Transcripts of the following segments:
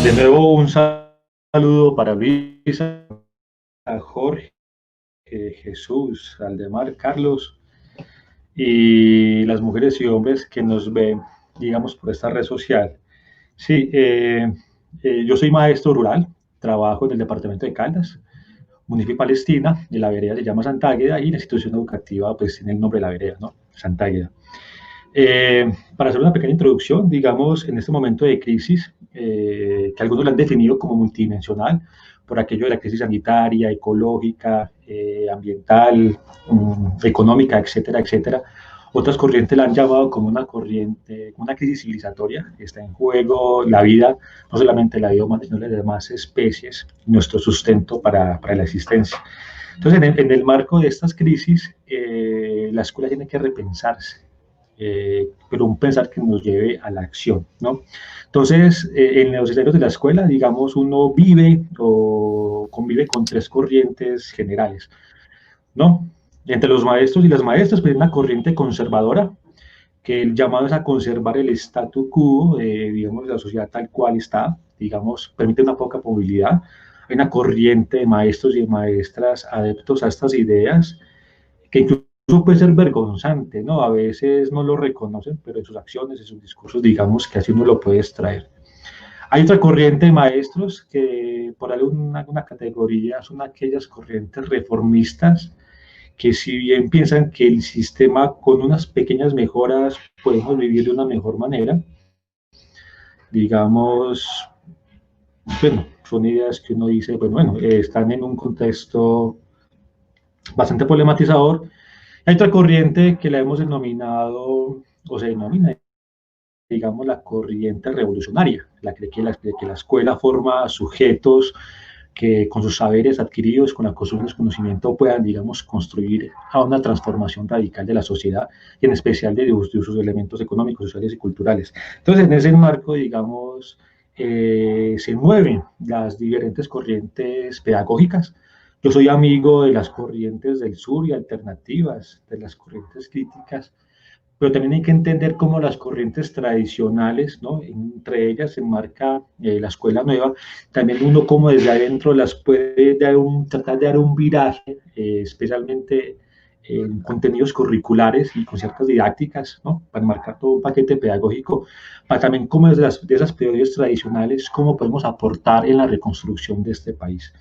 De nuevo, un saludo para Luisa, a Jorge, Jesús, Aldemar, Carlos y las mujeres y hombres que nos ven, digamos, por esta red social. Sí, yo soy maestro rural, trabajo en el departamento de Caldas, municipio de Palestina, y la vereda se llama Santa Águeda y la institución educativa pues tiene el nombre de la vereda, ¿no? Santa Águeda. Para hacer una pequeña introducción, digamos, en este momento de crisis, que algunos la han definido como multidimensional, por aquello de la crisis sanitaria, ecológica, ambiental, económica, etcétera, etcétera. Otras corrientes la han llamado como una corriente, una crisis civilizatoria. Está en juego la vida, no solamente la vida humana, sino las demás especies, nuestro sustento para la existencia. Entonces, en el marco de estas crisis, la escuela tiene que repensarse, pero un pensar que nos lleve a la acción, ¿no? Entonces, en los escenarios de la escuela, digamos, uno vive o convive con tres corrientes generales, ¿no? Entre los maestros y las maestras, pues hay una corriente conservadora, que el llamado es a conservar el statu quo, digamos, de la sociedad tal cual está, digamos, permite una poca movilidad. Hay una corriente de maestros y de maestras adeptos a estas ideas, que incluso puede ser vergonzante, ¿no? A veces no lo reconocen, pero en sus acciones, en sus discursos, digamos que así uno lo puede extraer. Hay otra corriente de maestros que, por alguna categoría, son aquellas corrientes reformistas que si bien piensan que el sistema con unas pequeñas mejoras podemos vivir de una mejor manera, digamos, bueno, son ideas que uno dice, bueno, están en un contexto bastante problematizador. Hay otra corriente que la hemos denominado, o se denomina, digamos, la corriente revolucionaria, la que la escuela forma sujetos que con sus saberes adquiridos, con la construcción del conocimiento, puedan, digamos, construir a una transformación radical de la sociedad y en especial de sus elementos económicos, sociales y culturales. Entonces, en ese marco, digamos, se mueven las diferentes corrientes pedagógicas. Yo soy amigo de las corrientes del sur y alternativas, de las corrientes críticas, pero también hay que entender cómo las corrientes tradicionales, ¿no? Entre ellas se enmarca la escuela nueva, también uno como desde adentro las puede tratar de dar un viraje, especialmente en contenidos curriculares y con ciertas didácticas, ¿no? Para enmarcar todo un paquete pedagógico, para también cómo desde de esas teorías tradicionales, cómo podemos aportar en la reconstrucción de este país.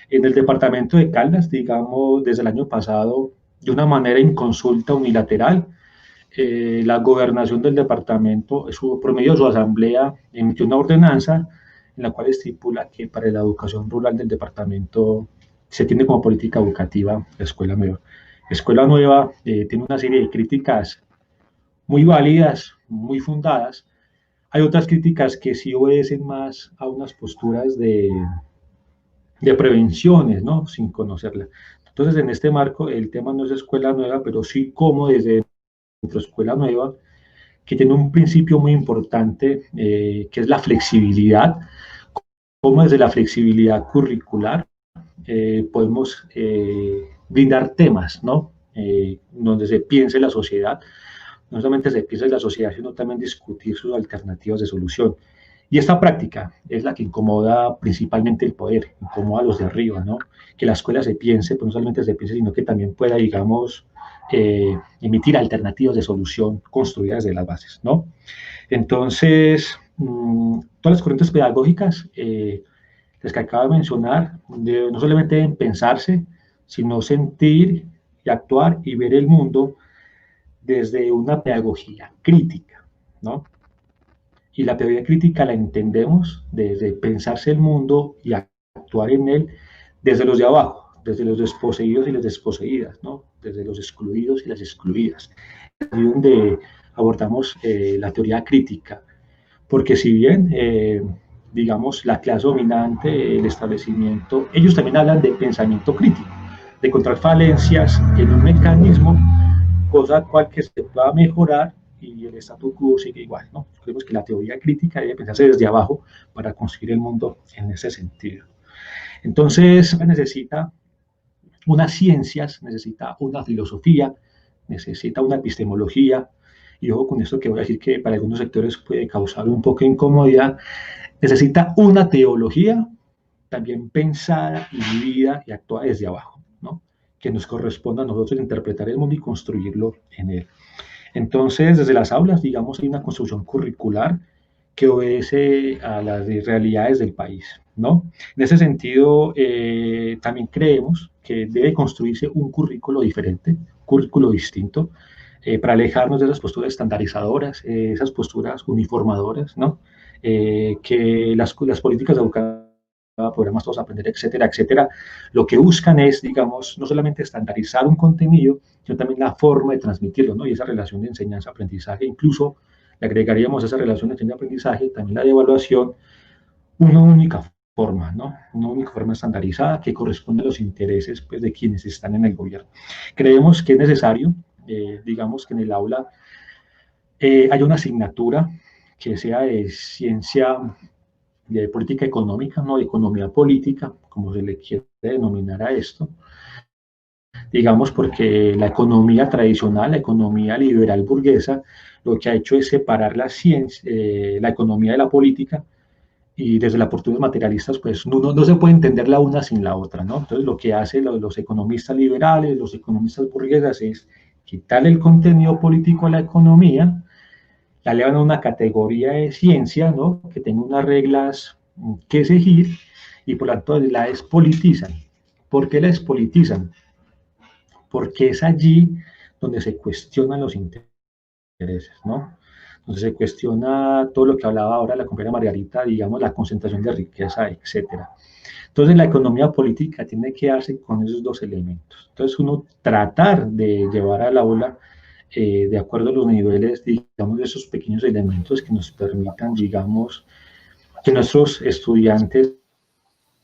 En el departamento de Caldas, digamos, desde el año pasado, de una manera inconsulta, unilateral, la gobernación del departamento, por medio de su asamblea, emitió una ordenanza en la cual estipula que para la educación rural del departamento se tiene como política educativa la escuela nueva. La escuela nueva tiene una serie de críticas muy válidas, muy fundadas. Hay otras críticas que sí obedecen más a unas posturas de prevenciones, ¿no? Sin conocerla. Entonces, en este marco, el tema no es escuela nueva, pero sí cómo desde nuestra escuela nueva, que tiene un principio muy importante, que es la flexibilidad, cómo desde la flexibilidad curricular podemos brindar temas, ¿no? Donde se piense la sociedad, no solamente se piense la sociedad, sino también discutir sus alternativas de solución. Y esta práctica es la que incomoda principalmente el poder, incomoda a los de arriba, ¿no? Que la escuela se piense, pues no solamente se piense, sino que también pueda, digamos, emitir alternativas de solución construidas desde las bases, ¿no? Entonces, todas las corrientes pedagógicas, las que acabo de mencionar, no solamente deben pensarse, sino sentir y actuar y ver el mundo desde una pedagogía crítica, ¿no? Y la pedagogía crítica la entendemos desde pensarse el mundo y actuar en él desde los de abajo, desde los desposeídos y las desposeídas, ¿no? Desde los excluidos y las excluidas. Es ahí donde abordamos la teoría crítica, porque si bien, digamos, la clase dominante, el establecimiento, ellos también hablan de pensamiento crítico, de encontrar falencias en un mecanismo, cosa cual que se pueda mejorar y el statu quo sigue igual, ¿no? Creemos que la teoría crítica debe pensarse desde abajo para construir el mundo en ese sentido. Entonces, necesita unas ciencias, necesita una filosofía, necesita una epistemología, y ojo con esto que voy a decir que para algunos sectores puede causar un poco de incomodidad, necesita una teología también pensada y vivida y actuada desde abajo, ¿no? Que nos corresponda a nosotros interpretar el mundo y construirlo en él. Entonces, desde las aulas, digamos, hay una construcción curricular que obedece a las realidades del país, ¿no? En ese sentido, también creemos que debe construirse un currículo diferente, un currículo distinto, para alejarnos de esas posturas estandarizadoras, esas posturas uniformadoras, ¿no? Que las políticas educativas, programas todos aprender, etcétera, etcétera, lo que buscan es, digamos, no solamente estandarizar un contenido, sino también la forma de transmitirlo, ¿no? Y esa relación de enseñanza-aprendizaje, incluso le agregaríamos a esa relación de enseñanza-aprendizaje también la de evaluación, una única forma, ¿no? Una única forma estandarizada que corresponde a los intereses, pues, de quienes están en el gobierno. Creemos que es necesario, digamos, que en el aula haya una asignatura que sea de ciencia, de política económica, no de economía política, como se le quiere denominar a esto, digamos, porque la economía tradicional, la economía liberal burguesa, lo que ha hecho es separar la ciencia, la economía de la política, y desde la postura materialistas, pues no se puede entender la una sin la otra, ¿no? Entonces, lo que hacen los economistas liberales, los economistas burgueses, es quitarle el contenido político a la economía, la elevan a una categoría de ciencia, ¿no? Que tenga unas reglas que seguir, y por lo tanto la despolitizan. ¿Por qué la despolitizan? Porque es allí donde se cuestionan los intereses, ¿no? Donde se cuestiona todo lo que hablaba ahora la compañera Margarita, digamos, la concentración de riqueza, etcétera. Entonces, la economía política tiene que darse con esos dos elementos. Entonces, uno tratar de llevar al aula, de acuerdo a los niveles, digamos, de esos pequeños elementos que nos permitan, digamos, que nuestros estudiantes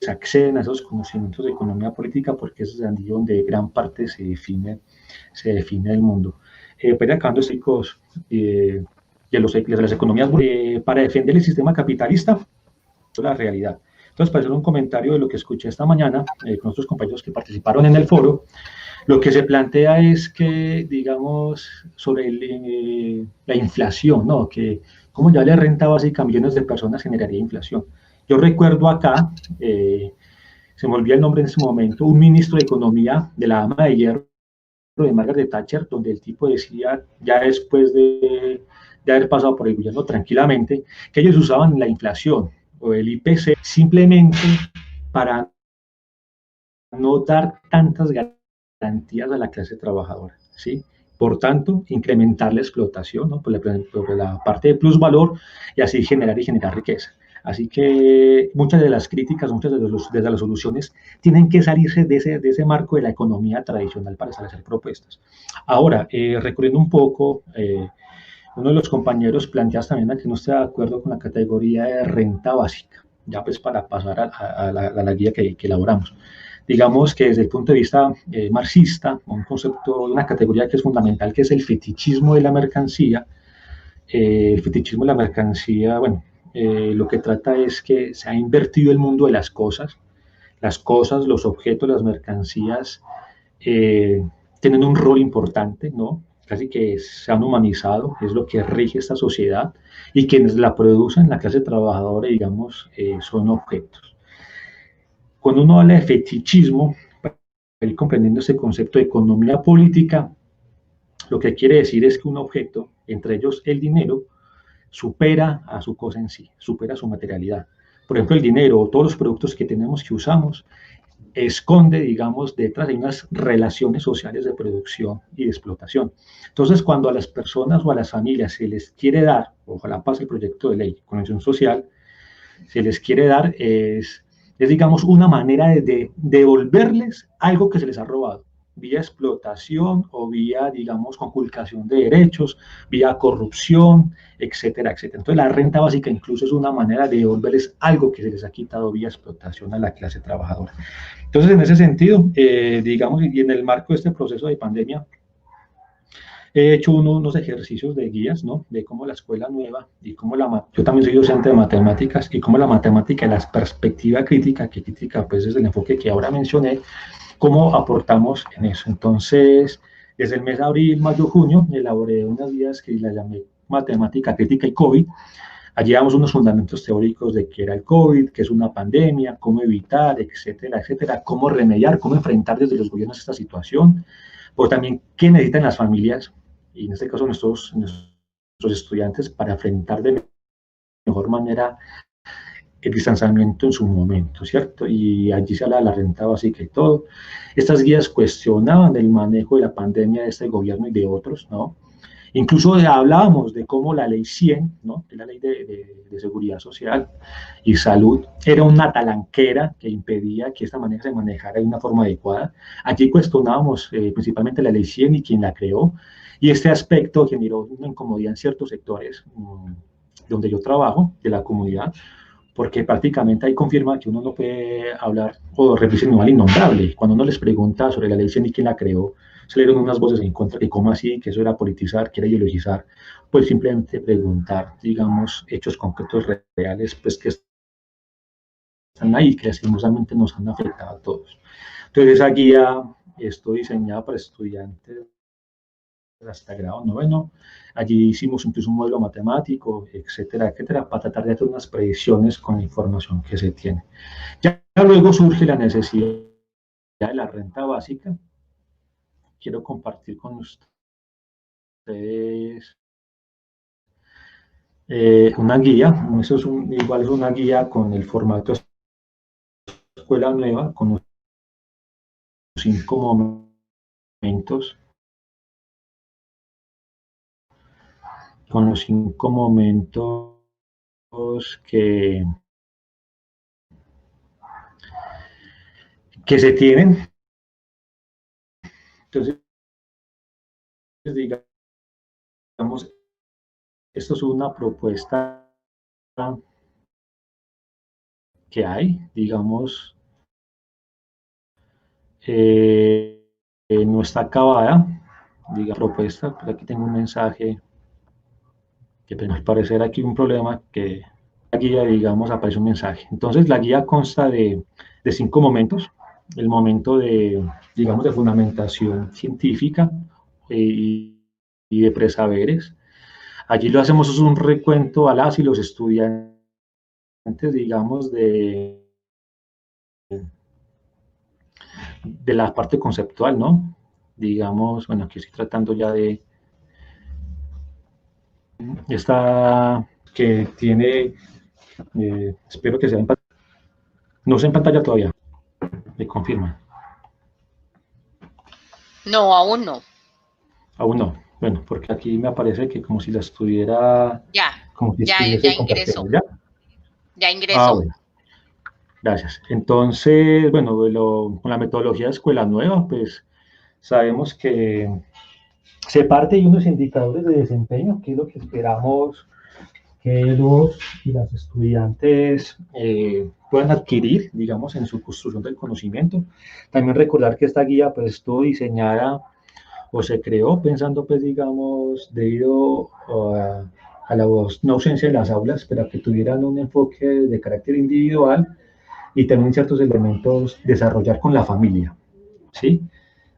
acceden a esos conocimientos de economía política, porque es allí donde gran parte se define el mundo. Pues acabando, chicos, de las economías para defender el sistema capitalista, la realidad. Entonces, para hacer un comentario de lo que escuché esta mañana con otros compañeros que participaron en el foro, lo que se plantea es que, digamos, sobre la inflación, ¿no? Que como ya le renta básica a millones de personas generaría inflación. Yo recuerdo acá, se me olvida el nombre en ese momento, un ministro de Economía de la Dama de Hierro de Margaret Thatcher, donde el tipo decía, ya después de haber pasado por el gobierno tranquilamente, que ellos usaban la inflación o el IPC simplemente para no dar tantas garantías a la clase trabajadora, ¿sí? Por tanto, incrementar la explotación, ¿no? Por la parte de plusvalor, y así generar riqueza. Así que muchas de las críticas, muchas de las soluciones tienen que salirse de ese marco de la economía tradicional para establecer propuestas. Ahora, recurriendo un poco, uno de los compañeros plantea también a que no esté de acuerdo con la categoría de renta básica, ya pues para pasar a la guía que elaboramos. Digamos que desde el punto de vista marxista, un concepto, una categoría que es fundamental, que es el fetichismo de la mercancía. El fetichismo de la mercancía, bueno, lo que trata es que se ha invertido el mundo de las cosas, los objetos, las mercancías tienen un rol importante, ¿no? Casi que se han humanizado, es lo que rige esta sociedad, y quienes la producen, la clase trabajadora, digamos, son objetos. Cuando uno habla de fetichismo, para ir comprendiendo ese concepto de economía política, lo que quiere decir es que un objeto, entre ellos el dinero, supera a su cosa en sí, supera su materialidad. Por ejemplo, el dinero o todos los productos que tenemos, que usamos, esconde, digamos, detrás de unas relaciones sociales de producción y de explotación. Entonces, cuando a las personas o a las familias se les quiere dar, ojalá pase el proyecto de ley, conexión social, se les quiere dar es digamos, una manera de devolverles algo que se les ha robado, vía explotación o vía, digamos, conculcación de derechos, vía corrupción, etcétera, etcétera. Entonces, la renta básica incluso es una manera de devolverles algo que se les ha quitado vía explotación a la clase trabajadora. Entonces, en ese sentido, digamos, y en el marco de este proceso de pandemia, he hecho unos ejercicios de guías, ¿no? De cómo la escuela nueva y cómo yo también soy docente de matemáticas, y cómo la matemática y la perspectiva crítica, que crítica pues desde el enfoque que ahora mencioné, cómo aportamos en eso. Entonces, Desde el mes de abril, mayo, junio, elaboré unas guías que la llamé Matemática Crítica y COVID. Allí damos unos fundamentos teóricos de qué era el COVID, qué es una pandemia, cómo evitar, etcétera, etcétera, cómo remediar, cómo enfrentar desde los gobiernos esta situación, pero también qué necesitan las familias, y en este caso nuestros estudiantes, para enfrentar de mejor manera el distanciamiento en su momento, ¿cierto? Y allí se habla de la renta básica y todo. Estas guías cuestionaban el manejo de la pandemia de este gobierno y de otros, ¿no? Incluso hablábamos de cómo la ley 100, ¿no? Que es la ley de seguridad social y salud, era una talanquera que impedía que esta manera se manejara de una forma adecuada. Allí cuestionábamos principalmente la ley 100 y quien la creó, y este aspecto generó una incomodidad en ciertos sectores donde yo trabajo, de la comunidad, porque prácticamente ahí confirma que uno no puede hablar o repetir el mal innombrable. Cuando uno les pregunta sobre la ley 100 y quién la creó, salieron unas voces en contra que cómo así, que eso era politizar, que era ideologizar, pues simplemente preguntar, digamos, hechos concretos reales, pues que están ahí, que lastimosamente nos han afectado a todos. Entonces esa guía está diseñada para estudiantes hasta grado noveno. Allí hicimos incluso un modelo matemático, etcétera, etcétera, para tratar de hacer unas predicciones con la información que se tiene. Ya luego surge la necesidad de la renta básica. Quiero compartir con ustedes una guía. Eso es igual es una guía con el formato escuela nueva, con los 5 momentos, con los 5 momentos que se tienen. Entonces, digamos, esto es una propuesta que hay, digamos, no está acabada, diga propuesta, pero aquí tengo un mensaje que al parecer aquí un problema que la guía, digamos, aparece un mensaje. Entonces, la guía consta de 5 momentos. El momento de, digamos, de fundamentación científica y de presaberes. Allí lo hacemos es un recuento a las y los estudiantes, digamos, de la parte conceptual, ¿no? Digamos, bueno, aquí estoy tratando ya de esta que tiene, espero que sea en pantalla. No sé en pantalla todavía, me confirma. No, aún no. Aún no. Bueno, porque aquí me aparece que como si la estuviera, Ya, como si ya, estuviese ya compartiendo, ingresó. ¿ya? Ya Ah, ingresó. bueno, gracias. Entonces, bueno, con la metodología de escuela nueva, pues sabemos que se parte de unos indicadores de desempeño, que es lo que esperamos que los y las estudiantes puedan adquirir, digamos, en su construcción del conocimiento. También recordar que esta guía pues estuvo diseñada o se creó pensando, pues, digamos, debido a la no ausencia de las aulas, pero que tuvieran un enfoque de carácter individual y también ciertos elementos desarrollar con la familia, ¿sí?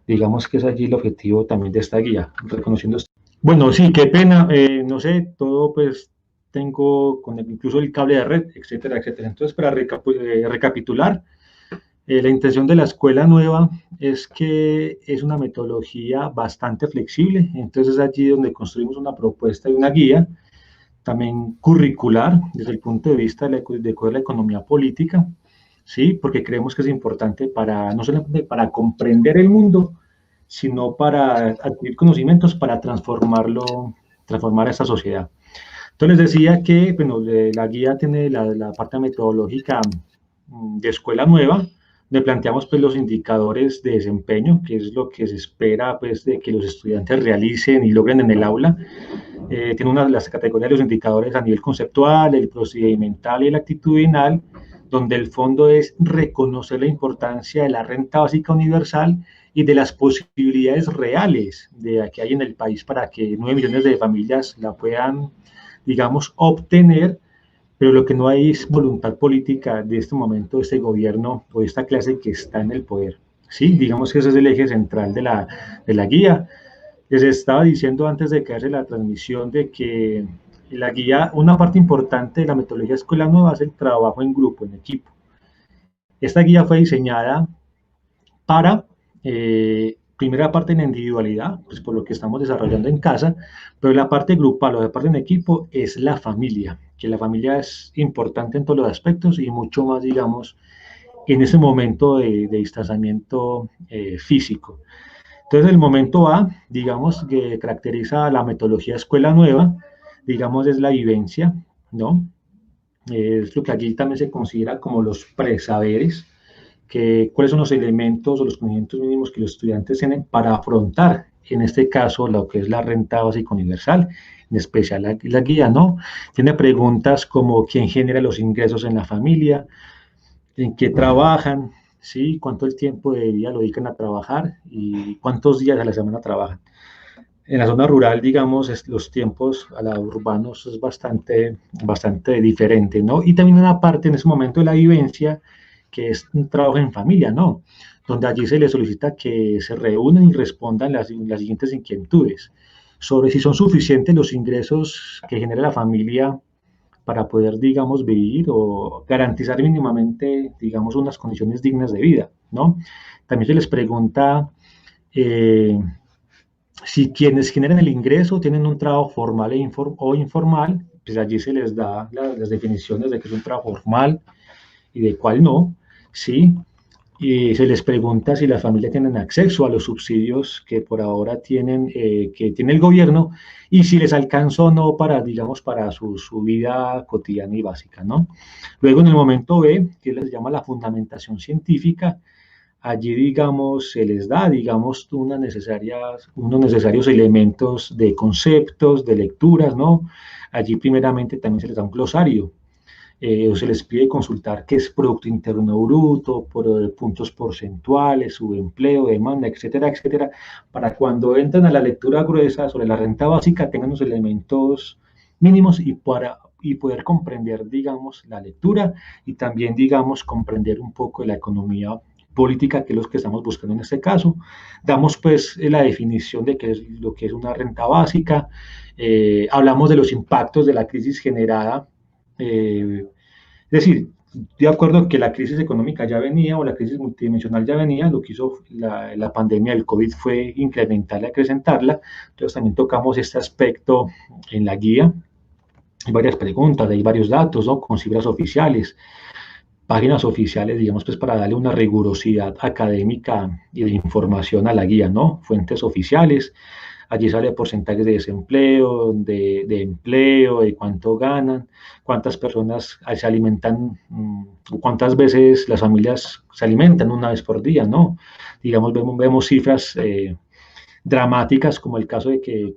Digamos que es allí el objetivo también de esta guía, reconociendo. Bueno, sí, qué pena, no sé, todo pues tengo con incluso el cable de red, etcétera, etcétera. Entonces, para recapitular, la intención de la escuela nueva es que es una metodología bastante flexible, entonces es allí donde construimos una propuesta y una guía, también curricular desde el punto de vista de la economía política, ¿sí? Porque creemos que es importante para, no solamente para comprender el mundo, sino para adquirir conocimientos para transformar esta sociedad. Entonces les decía que bueno, la guía tiene la parte metodológica de escuela nueva, donde planteamos pues, los indicadores de desempeño, que es lo que se espera pues, de que los estudiantes realicen y logren en el aula. Tiene las categorías de los indicadores a nivel conceptual, el procedimental y el actitudinal, donde el fondo es reconocer la importancia de la renta básica universal y de las posibilidades reales que hay en el país para que 9 millones de familias la puedan, digamos, obtener, pero lo que no hay es voluntad política de este momento, de este gobierno o de esta clase que está en el poder, ¿sí? Digamos que ese es el eje central de la guía. Les estaba diciendo antes de que hace la transmisión de que la guía, una parte importante de la metodología Escuela Nueva es el trabajo en grupo, en equipo. Esta guía fue diseñada para, primera parte en individualidad, pues por lo que estamos desarrollando en casa, pero la parte grupal o la parte en equipo es la familia, que la familia es importante en todos los aspectos y mucho más, digamos, en ese momento de distanciamiento físico. Entonces, el momento A, digamos, que caracteriza la metodología Escuela Nueva, digamos, es la vivencia, ¿no? Es lo que aquí también se considera como los presaberes, que cuáles son los elementos o los conocimientos mínimos que los estudiantes tienen para afrontar, en este caso, lo que es la renta básica universal, en especial la guía, ¿no? Tiene preguntas como quién genera los ingresos en la familia, en qué trabajan, ¿sí? Cuánto el tiempo de día lo dedican a trabajar y cuántos días a la semana trabajan. En la zona rural, digamos, los tiempos a la urbanos es bastante diferente, ¿no? Y también una parte en ese momento de la vivencia que es un trabajo en familia, ¿no? Donde allí se les solicita que se reúnan y respondan las siguientes inquietudes sobre si son suficientes los ingresos que genera la familia para poder, digamos, vivir o garantizar mínimamente, digamos, unas condiciones dignas de vida, ¿no? También se les pregunta eh, si quienes generan el ingreso tienen un trabajo formal o informal, pues allí se les da las definiciones de qué es un trabajo formal y de cuál no, ¿sí? Y se les pregunta si las familias tienen acceso a los subsidios que por ahora tienen, que tiene el gobierno y si les alcanza o no para, digamos, para su vida cotidiana y básica, ¿no? Luego en el momento B, que les llama la fundamentación científica, allí, digamos, se les da, digamos, unos necesarios elementos de conceptos, de lecturas, ¿no? Allí primeramente también se les da un glosario o se les pide consultar qué es Producto Interno Bruto, por puntos porcentuales, subempleo, demanda, etcétera, etcétera, para cuando entran a la lectura gruesa sobre la renta básica tengan los elementos mínimos y poder comprender, digamos, la lectura y también, digamos, comprender un poco de la economía política, que es lo que estamos buscando en este caso. Damos pues la definición de qué es lo que es una renta básica, hablamos de los impactos de la crisis generada es decir, de acuerdo que la crisis económica ya venía o la crisis multidimensional ya venía, lo que hizo la pandemia del COVID fue incrementarla, acrecentarla. Entonces también tocamos este aspecto en la guía. Hay varias preguntas, hay varios datos, ¿no? Con cifras oficiales, páginas oficiales, digamos, pues para darle una rigurosidad académica y de información a la guía, ¿no? Fuentes oficiales. Allí sale porcentajes de desempleo, de empleo, de cuánto ganan, cuántas personas se alimentan, cuántas veces las familias se alimentan una vez por día, ¿no? Digamos, vemos cifras dramáticas como el caso de que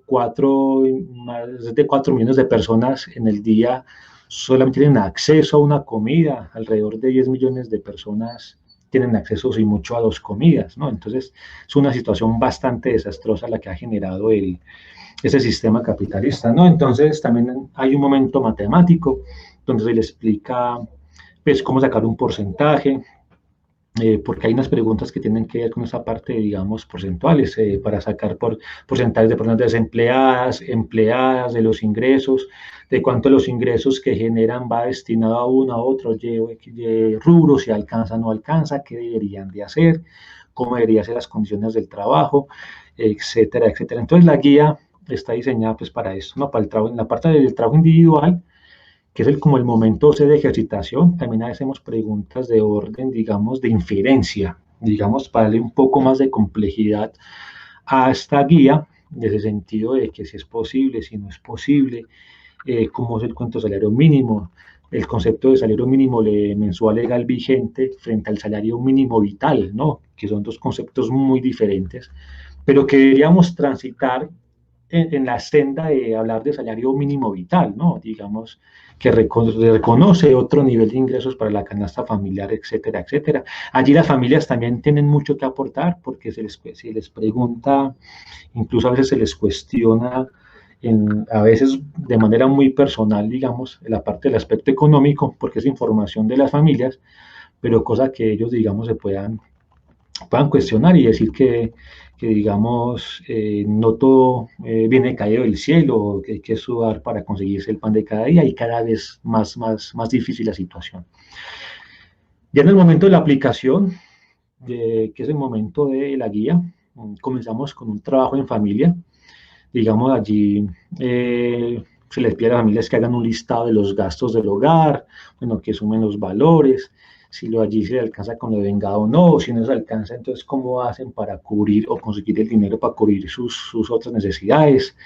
más de 4 millones de personas en el día solamente tienen acceso a una comida, alrededor de 10 millones de personas tienen acceso y mucho a 2 comidas, ¿no? Entonces es una situación bastante desastrosa la que ha generado ese sistema capitalista, ¿no? Entonces también hay un momento matemático donde se le explica pues cómo sacar un porcentaje, porque hay unas preguntas que tienen que ver con esa parte, digamos, porcentuales, para sacar porcentajes de personas desempleadas, empleadas, de los ingresos, de cuánto los ingresos que generan va destinado a uno, a otro, y rubro, si alcanza o no alcanza, qué deberían de hacer, cómo deberían ser las condiciones del trabajo, etcétera, etcétera. Entonces la guía está diseñada pues para eso, ¿no? Para el trabajo, en la parte del trabajo individual, que es como el momento de ejercitación. También hacemos preguntas de orden, digamos, de inferencia, digamos, para darle un poco más de complejidad a esta guía, en ese sentido de que si es posible, si no es posible, cómo es el cuento de salario mínimo, el concepto de salario mínimo mensual legal vigente frente al salario mínimo vital, ¿no? Que son dos conceptos muy diferentes, pero que deberíamos transitar en la senda de hablar de salario mínimo vital, ¿no? Digamos, que reconoce otro nivel de ingresos para la canasta familiar, etcétera, etcétera. Allí las familias también tienen mucho que aportar porque se les pregunta, incluso a veces se les cuestiona, a veces de manera muy personal, digamos, la parte del aspecto económico, porque es información de las familias, pero cosa que ellos, digamos, se puedan puedan cuestionar y decir que digamos, no todo viene caído del cielo, que hay que sudar para conseguirse el pan de cada día y cada vez más difícil la situación. Ya en el momento de la aplicación, que es el momento de la guía, comenzamos con un trabajo en familia. Digamos, allí se les pide a las familias que hagan un listado de los gastos del hogar, bueno, que sumen los valores, si lo allí se alcanza con lo vengado o no, si no se alcanza, entonces cómo hacen para cubrir o conseguir el dinero para cubrir sus otras necesidades.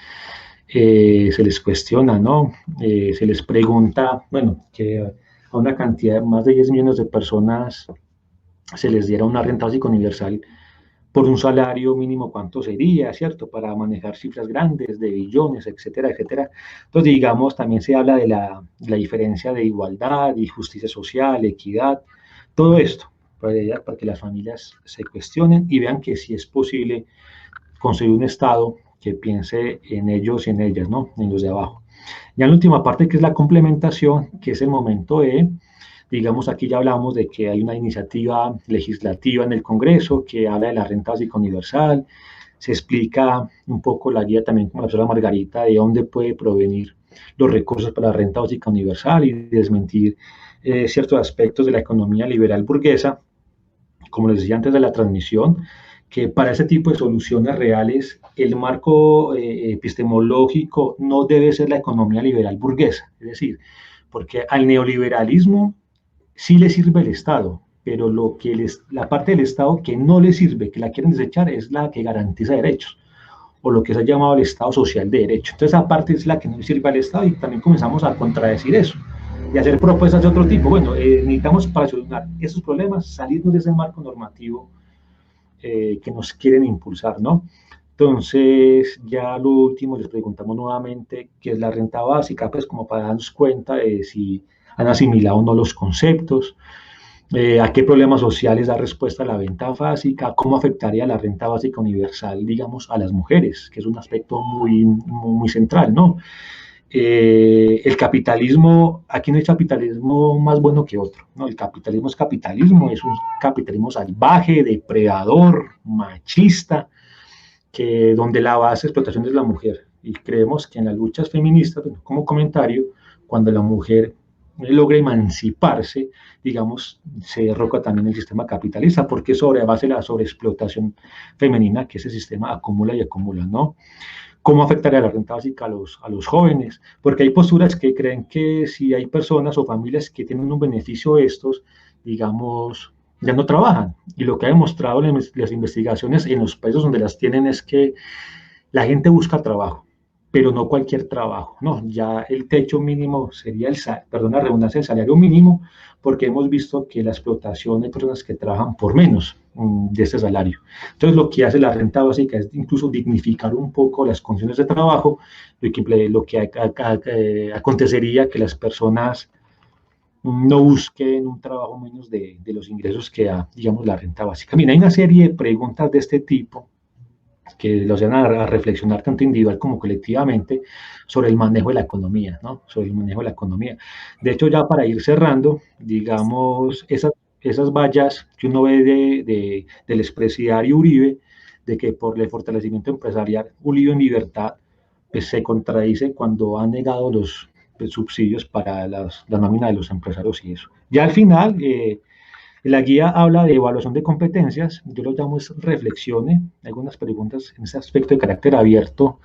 Se les cuestiona, ¿no? Se les pregunta, bueno, que a una cantidad de más de 10 millones de personas se les diera una renta básica universal por un salario mínimo, ¿cuánto sería, cierto? Para manejar cifras grandes de billones, etcétera, etcétera. Entonces, digamos, también se habla de la diferencia de igualdad y justicia social, equidad, todo esto, para que las familias se cuestionen y vean que sí es posible construir un Estado que piense en ellos y en ellas, ¿no? En los de abajo. Ya en la última parte, que es la complementación, que es el momento de, digamos, aquí ya hablamos de que hay una iniciativa legislativa en el Congreso que habla de la renta básica universal, se explica un poco la guía también con la profesora Margarita de dónde puede provenir los recursos para la renta básica universal y desmentir ciertos aspectos de la economía liberal burguesa, como les decía antes de la transmisión, que para ese tipo de soluciones reales el marco epistemológico no debe ser la economía liberal burguesa, es decir, porque al neoliberalismo sí le sirve el Estado, pero la parte del Estado que no le sirve, que la quieren desechar, es la que garantiza derechos, o lo que se ha llamado el Estado social de derecho. Entonces, esa parte es la que no le sirve al Estado y también comenzamos a contradecir eso y hacer propuestas de otro tipo. Bueno, necesitamos para solucionar esos problemas salirnos de ese marco normativo que nos quieren impulsar, ¿no? Entonces, ya lo último, les preguntamos nuevamente qué es la renta básica, pues como para darnos cuenta de si han asimilado o no los conceptos, a qué problemas sociales da respuesta la renta básica, cómo afectaría la renta básica universal, digamos, a las mujeres, que es un aspecto muy central, ¿no? El capitalismo, aquí no hay capitalismo más bueno que otro, ¿no? El capitalismo es capitalismo, es un capitalismo salvaje, depredador, machista, que donde la base de explotación es la mujer. Y creemos que en las luchas feministas, como comentario, cuando la mujer logra emanciparse, digamos, se derroca también el sistema capitalista, porque sobre base de la sobreexplotación femenina que ese sistema acumula y acumula, ¿no? ¿Cómo afectaría la renta básica a los jóvenes? Porque hay posturas que creen que si hay personas o familias que tienen un beneficio de estos, digamos, ya no trabajan. Y lo que ha demostrado las investigaciones en los países donde las tienen es que la gente busca trabajo, pero no cualquier trabajo, no, ya el techo mínimo sería perdón la redundancia, el salario mínimo, porque hemos visto que la explotación hay personas que trabajan por menos de este salario. Entonces lo que hace la renta básica es incluso dignificar un poco las condiciones de trabajo, lo que acontecería que las personas no busquen un trabajo menos de los ingresos que da, digamos, la renta básica. Mira, hay una serie de preguntas de este tipo que los llevan a reflexionar tanto individual como colectivamente sobre el manejo de la economía, ¿no? Sobre el manejo de la economía. De hecho, ya para ir cerrando, digamos, esas vallas que uno ve del expresidiario Uribe, de que por el fortalecimiento empresarial, Uribe en libertad, pues se contradice cuando ha negado los subsidios para la nómina de los empresarios y eso. Ya al final, la guía habla de evaluación de competencias, yo lo llamo es reflexiones, algunas preguntas en ese aspecto de carácter abierto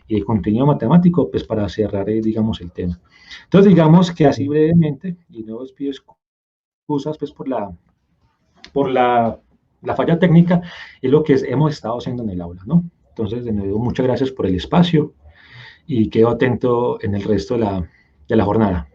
y de contenido matemático, pues para cerrar, digamos, el tema. Entonces, digamos que así brevemente, y no os pido excusas pues por la falla técnica, es lo que hemos estado haciendo en el aula, ¿no? Entonces, de nuevo, muchas gracias por el espacio y quedo atento en el resto de la jornada.